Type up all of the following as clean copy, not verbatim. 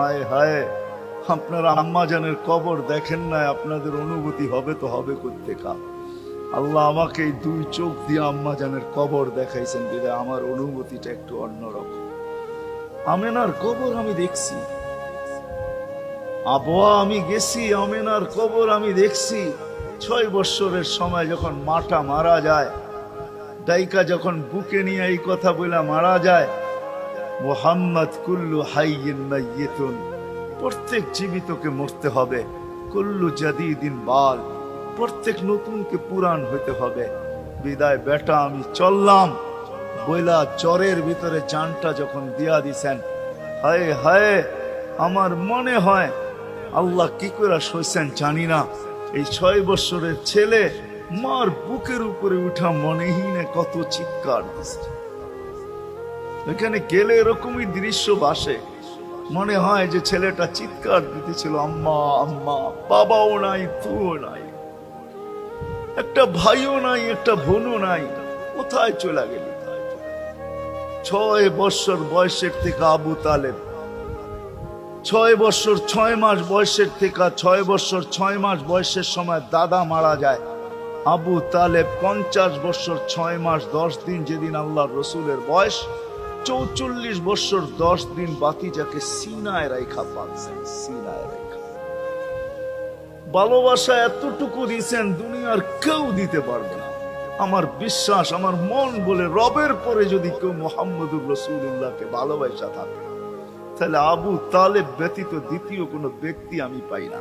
হায় হায়, আপনারা আম্মা জানের কবর দেখেন না, আপনাদের অনুভূতি হবে তো হবে কোত্থেকা। আল্লাহ আমাকে এই দুই চোখ দিয়ে আম্মা জানের কবর দেখাইছেন বিধায় আমার অনুভূতিটা একটু অন্যরকম। আমেনার কবর আমি দেখছি, আবহাওয়া আমি গেছি, আমেনার কবর আমি দেখছি। 6 বৎসরের সময় যখন মাটা মারা যায়, ডাইকা যখন বুকে নিয়ে এই কথা বলে মারা যায়, মুহাম্মদ কুল্লু হাইয়িন মাইয়িতুন, প্রত্যেক জীবিতকে মরতে হবে, কুল্লু জাদিদিন বাল, প্রত্যেক নতুনকে পুরান হইতে হবে। বিদায় বেটা আমি চললাম বইলা জ্বরের ভিতরে জানটা যখন দিয়া দিছেন, হায় হায়, আমার মনে হয় আল্লাহ কি করে সইছেন জানি না। এই 6 বৎসরের ছেলে মার বুকের উপরে উঠা মনেহীনে কত চিৎকার দিচ্ছে। এখানে গেলে এরকমই দৃশ্য ভাসে, মনে হয় যে ছেলেটা চিৎকার দিতেছিল, আম্মা আম্মা, বাবাও নাই, তুও নাই, একটা ভাইও নাই, একটা বোনও নাই, কোথায় চলে গেলি? 6 বৎসর বয়সের থেকে আবু তালেব, 6 বৎসর 6 মাস বয়সের থেকে, 6 বৎসর 6 মাস বয়সের সময় দাদা মারা যায়। আবু তালেব 50 বৎসর 6 মাস 10 দিন, যেদিন আল্লাহর রসুলের বয়স 44 বৎসর 10 দিন, বাতিজাকে সিনায় রাইখা পাচ্ছেন, সিনায় রাইখা। ভালোবাসা এতটুকু দিয়েছেন দুনিয়ার কেউ দিতে পারবে না। আমার বিশ্বাস, আমার মন বলে, রবের পরে যদি কেউ মুহাম্মদুর রাসূলুল্লাহকে ভালোবাসা থাকে, তাহলে আবু তালেব ব্যতীত দ্বিতীয় কোনো ব্যক্তি আমি পাই না।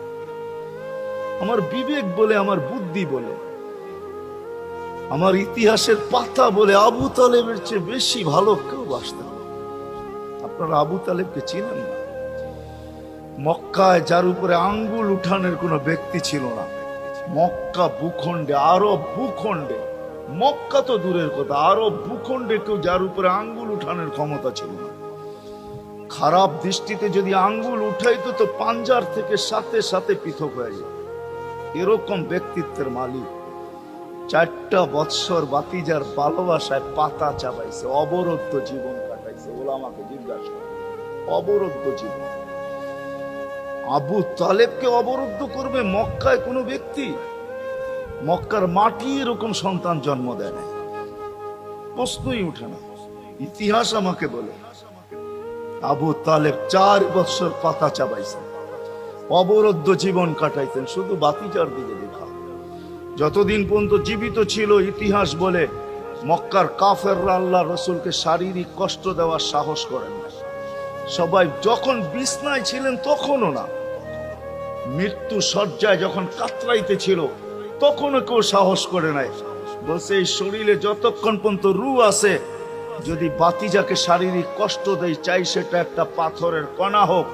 আমার বিবেক বলে, আমার বুদ্ধি বলে, আমার ইতিহাসের পাতা বলে, আবু তালেবের চেয়ে বেশি ভালো কেউ বাসতে হবে। আপনারা আবু তালেবকে চিনেন না? মক্কায় যার উপরে আঙ্গুল উঠানের কোনো ব্যক্তি ছিল না। মক্কা ভূখণ্ডে, আরব ভূখণ্ডে, মক্কা তো দূরের কথা, আরব ভূখণ্ডে কেউ যার উপরে আঙ্গুল উঠানের ক্ষমতা ছিল না। খারাপ দৃষ্টিতে যদি আঙ্গুল উঠাইতো তো পাঞ্জার থেকে সাথে সাথে পৃথক হয়ে যেত। এরকম ব্যক্তিত্বের মালিক। 4টা বৎসর বাতিজার ভালোবাসায় পাতা চাবাইছে, অবরুদ্ধ জীবন কাটাইছে। ওলামাকে জিজ্ঞাসা করে, অবরুদ্ধ জীবন। আবু তালেবকে অবরুদ্ধ করবে মক্কায় কোনো ব্যক্তি? মক্কার মাটি এরকম সন্তান জন্ম দেয় না, প্রশ্নই উঠে না। ইতিহাস আমাকে বলে আবু তালেব 4 বৎসর পাতা চাবাইছেন, অবরুদ্ধ জীবন কাটাইতেন, শুধু বাতিজার দিকে দেখা। যতদিন পর্যন্ত জীবিত ছিল, ইতিহাস বলে মক্কার কাফেররা আল্লাহ রসুলকে শারীরিক কষ্ট দেওয়ার সাহস করেন না। সবাই যখন বিছনায় ছিলেন তখনও না, মৃত্যু শয্যায় যখন কাতরাইতে ছিল তখনও কেউ সাহস করে নাই। বলছে এই শরীরে যতক্ষণ পর্যন্ত রূহ আছে, যদি বাতিজাকে শারীরিক কষ্ট দেয়, চাই সেটা একটা পাথরের কণা হোক,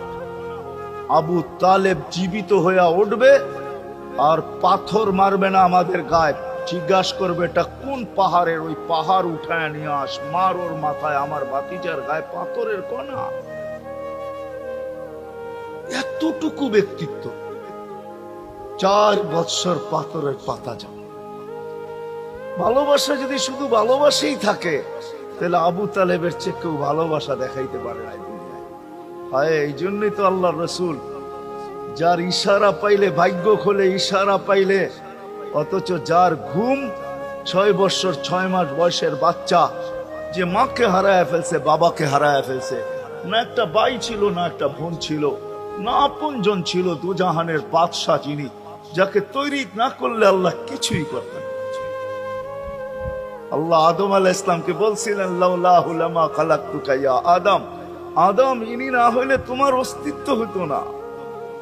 আবু তালেব জীবিত হইয়া উঠবে আর পাথর মারবে না আমাদের গায়ে। জিজ্ঞাসা করবে এটা কোন পাহাড়ের, ওই পাহাড় উঠায় নিয়ে আস, মার ওর মাথায়, আমার বাতিজার গায়ে পাথরের কণা। এতটুকু ব্যক্তিত্ব, 4 বৎসর পাথরের পাতা যাও। ভালোবাসা যদি শুধু ভালোবাসাই থাকে, তাহলে আবু তালেবের চেয়ে কেউ ভালোবাসা দেখাইতে পারে না দুনিয়ায়। হায়, এই জন্যই তো আল্লাহ রসুল, যার ইশারা পাইলে ভাগ্য খোলে, ইশারা পাইলে, অথচ যার ঘুম 6 বৎসর 6 মাস বয়সের বাচ্চা, যে মাকে হারায় ফেলছে, বাবাকে হারায় ফেলছে, না একটা ভাই ছিল, না একটা বোন ছিল, না আপনজন ছিল, দুজাহানের বাদশা যিনি, যাকে তৈরি না করলে আল্লাহ কিছুই করতেন। আল্লাহ আদম আলাইহিস সালামকে বলছিলেন, লাউলাহু লামা খালাকতুকা ইয়া আদম, আদম ইনি না হইলে তোমার অস্তিত্ব হতো না।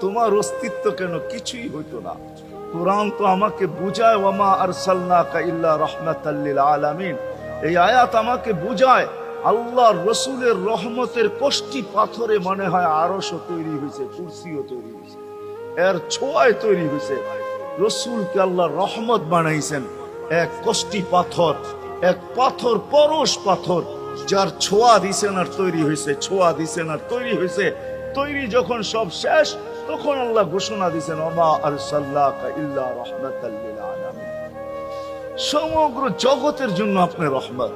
তোমার অস্তিত্ব কেন, কিছুই হইতো না। কোরআন তো আমাকে বুঝায়, ওয়ামা আরসালনাকা ইল্লা রাহমাতাল লিল আলামিন। এই আয়াত আমাকে বুঝায় আল্লাহর রসুলের রহমতের কষ্টি পাথরে মনে হয় আরশও তৈরি হয়েছে, কুরসিও তৈরি হয়েছে, এর ছোঁয়ায় তৈরি হয়েছে। রসুলকে আল্লাহ রহমত বানাইছেন, এক কষ্টি পাথর, এক পাথর, পরশ পাথর, যার ছোঁয়া দিছেন আর তৈরি হয়েছে, ছোঁয়া দিছেন আর তৈরি হয়েছে। তৈরি যখন সব শেষ, তখন আল্লাহ ঘোষণা দিছেন, ওমা আরসালনাকা ইল্লা রাহমাতাল লিল আলামিন। সমগ্র জগতের জন্য আপনি রহমত।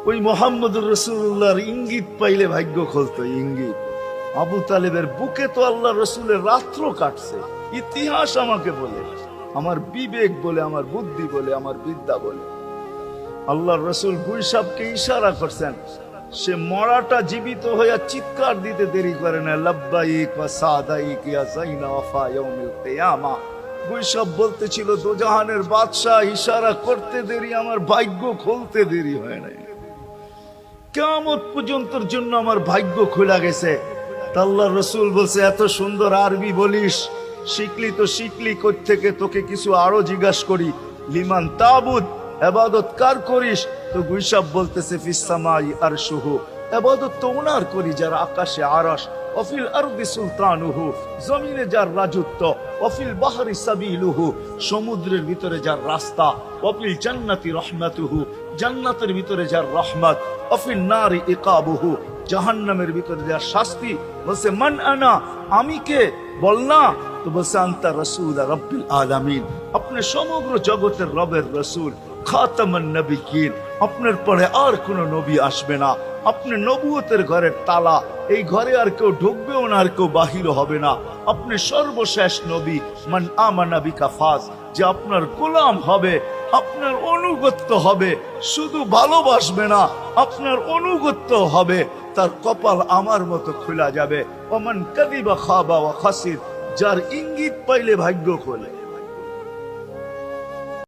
ওই মুহাম্মদুর রাসূলুল্লাহর ইঙ্গিত পাইলে ভাগ্য খুলতো, ইঙ্গিত। আবু তালেবের বুকে তো আল্লাহ রসুলের রাত্র কাটছে। ইতিহাস আমাকে বলে, আমার বিবেক বলে, আমার বুদ্ধি বলে, আমার বিদ্যা বলে। আল্লাহ রসুল গুইসাবকে ইশারা করছেন, সে মরাটা জীবিত হইয়া চিৎকার দিতে দেরি করে না, লাব্বাইক ওয়া সাদাইক ইয়া যাইনা ওয়াফা ইয়াউমিল কিয়ামা। গুইসাব বলতেছিল, দোজাহানের বাদশাহ, ইশারা করতে দেরি, আমার ভাগ্য খুলতে দেরি হয় নাই। কিয়ামত পর্যন্তর জন্য আমার ভাগ্য খোলা গেছে। আল্লাহ রসুল বলছে, এত সুন্দর আরবি বলিস, শিখলি তো শিখলি কোত্থেকে, তোকে কিছু আরো জিজ্ঞাসা করি। লিমান তাবুদ, ইবাদত কার করিস? তো গুইসাব বলতেছে, ফিস সামাই আরশুহু, ইবাদত তো ওনার করি যার আকাশে আরশ, ওয়াফিল আরদি সুলতানুহু, জমিনে যার রাজত্ব, ওয়াফিল বাহরি সাবিলুহু, সমুদ্রের ভিতরে যার রাস্তা, ওয়াফিল জান্নাতি রহমাতুহু, জান্নাতের ভিতরে যার রহমত, ওয়াফিল নারি ইকাবুহু, জাহান্নামের ভিতরে যার শাস্তি। বলছে, মান আনা, আমি কে? বল না। তো বলছে, আনতা রাসূল রাব্বিল আলামিন, আপনি সমগ্র জগতের রবের রাসূল, খাতামান নবিয়্যিন, আপনার পরে আর কোন নবী আসবে না, আপনি নবুয়তের ঘরের তালা, এই ঘরে আর কেউ ঢুকবেও না, আর কেউ বাহির হবে না, আপনি সর্বশেষ নবী। মান আমানা বিকা ফাজ, যে আপনার গোলাম হবে, আপনার অনুগত্য হবে, শুধু ভালোবাসবে না, আপনার অনুগত্য হবে, তার কপাল আমার মতো খোলা যাবে। ওমান কাযিবা খাবা ওয়া খাসির, যার ইঙ্গিত পাইলে ভাগ্য খোলে।